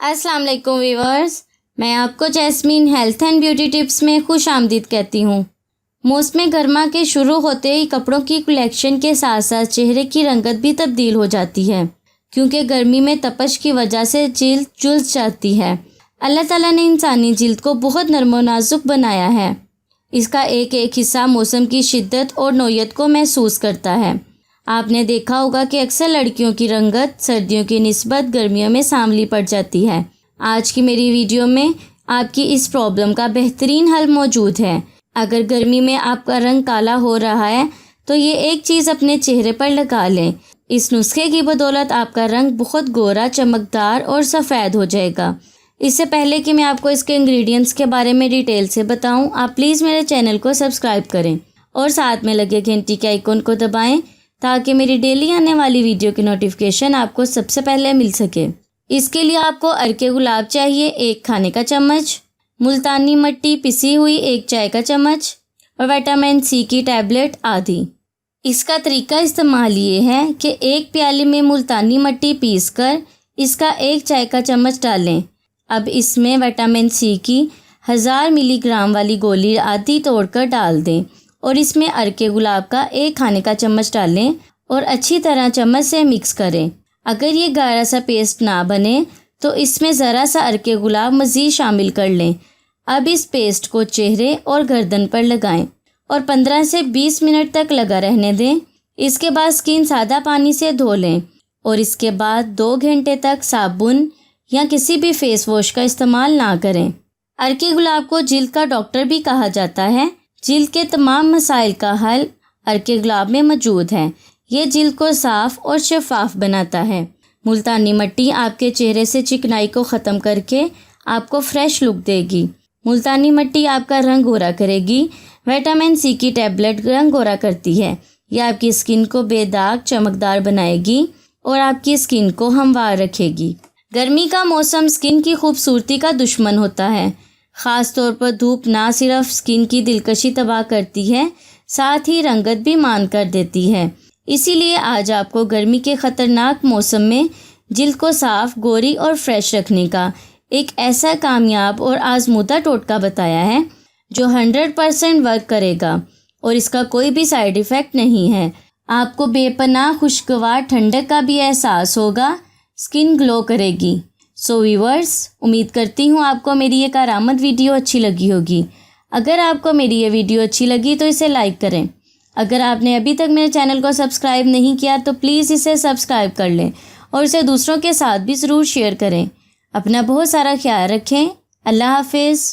अस्सलाम वालेकुम व्यूअर्स, मैं आपको jasmine health and beauty tips में खुश आमदीद कहती हूँ। मौसम गर्मा के शुरू होते ही कपड़ों की कलेक्शन के साथ साथ चेहरे की रंगत भी तब्दील हो जाती है, क्योंकि गर्मी में तपश की वजह से जिल्द झुलस जाती है। अल्लाह ताला ने इंसानी जिल्द को बहुत नरम व नाजुक बनाया है। इसका एक एक हिस्सा मौसम की शिद्दत और नौयत को महसूस करता है। आपने देखा होगा कि अक्सर लड़कियों की रंगत सर्दियों की निस्बत गर्मियों में सांवली पड़ जाती है। आज की मेरी वीडियो में आपकी इस प्रॉब्लम का बेहतरीन हल मौजूद है। अगर गर्मी में आपका रंग काला हो रहा है तो ये एक चीज़ अपने चेहरे पर लगा लें। इस नुस्खे की बदौलत आपका रंग बहुत गोरा, चमकदार और सफ़ेद हो जाएगा। इससे पहले कि मैं आपको इसके इंग्रेडिएंट्स के बारे में डिटेल से बताऊं, आप प्लीज़ मेरे चैनल को सब्सक्राइब करें और साथ में लगे घंटी के आइकन को दबाएं ताकि मेरी डेली आने वाली वीडियो की नोटिफिकेशन आपको सबसे पहले मिल सके। इसके लिए आपको अरके गुलाब चाहिए 1 खाने का चम्मच, मुल्तानी मिट्टी पिसी हुई 1 चाय का चम्मच और विटामिन सी की टैबलेट आधी। इसका तरीका इस्तेमाल ये है कि 1 प्याली में मुल्तानी मिट्टी पीसकर इसका 1 चाय का चम्मच डालें। अब इसमें विटामिन सी की 1000 मिलीग्राम वाली गोली आधी तोड़कर डाल दें और इसमें अरके गुलाब का 1 खाने का चम्मच डालें और अच्छी तरह चम्मच से मिक्स करें। अगर ये गाढ़ा सा पेस्ट ना बने तो इसमें ज़रा सा अरके गुलाब मज़ीद शामिल कर लें। अब इस पेस्ट को चेहरे और गर्दन पर लगाएं और 15 से 20 मिनट तक लगा रहने दें। इसके बाद स्किन सादा पानी से धो लें और इसके बाद 2 घंटे तक साबुन या किसी भी फेस वॉश का इस्तेमाल ना करें। अरके गुलाब को जिल्द का डॉक्टर भी कहा जाता है। जिल्द के तमाम मसाइल का हल अरके गुलाब में मौजूद है। ये जिल्द को साफ़ और शफाफ बनाता है। मुल्तानी मिट्टी आपके चेहरे से चिकनाई को ख़त्म करके आपको फ्रेश लुक देगी। मुल्तानी मिट्टी आपका रंग गोरा करेगी। विटामिन सी की टैबलेट रंग गोरा करती है। यह आपकी स्किन को बेदाग चमकदार बनाएगी और आपकी स्किन को हमवार रखेगी। गर्मी का मौसम स्किन की खूबसूरती का दुश्मन होता है। ख़ास तौर पर धूप ना सिर्फ स्किन की दिलकशी तबाह करती है, साथ ही रंगत भी मान कर देती है। इसीलिए आज आपको गर्मी के ख़तरनाक मौसम में जिल्द को साफ़, गोरी और फ्रेश रखने का एक ऐसा कामयाब और आजमूदा टोटका बताया है जो 100% वर्क करेगा और इसका कोई भी साइड इफ़ेक्ट नहीं है। आपको बेपनाह खुशगवार ठंडक का भी एहसास होगा, स्किन ग्लो करेगी। सो व्यूअर्स, उम्मीद करती हूँ आपको मेरी ये कारामद वीडियो अच्छी लगी होगी। अगर आपको मेरी ये वीडियो अच्छी लगी तो इसे लाइक करें। अगर आपने अभी तक मेरे चैनल को सब्सक्राइब नहीं किया तो प्लीज़ इसे सब्सक्राइब कर लें और इसे दूसरों के साथ भी ज़रूर शेयर करें। अपना बहुत सारा ख्याल रखें। अल्लाह हाफिज़।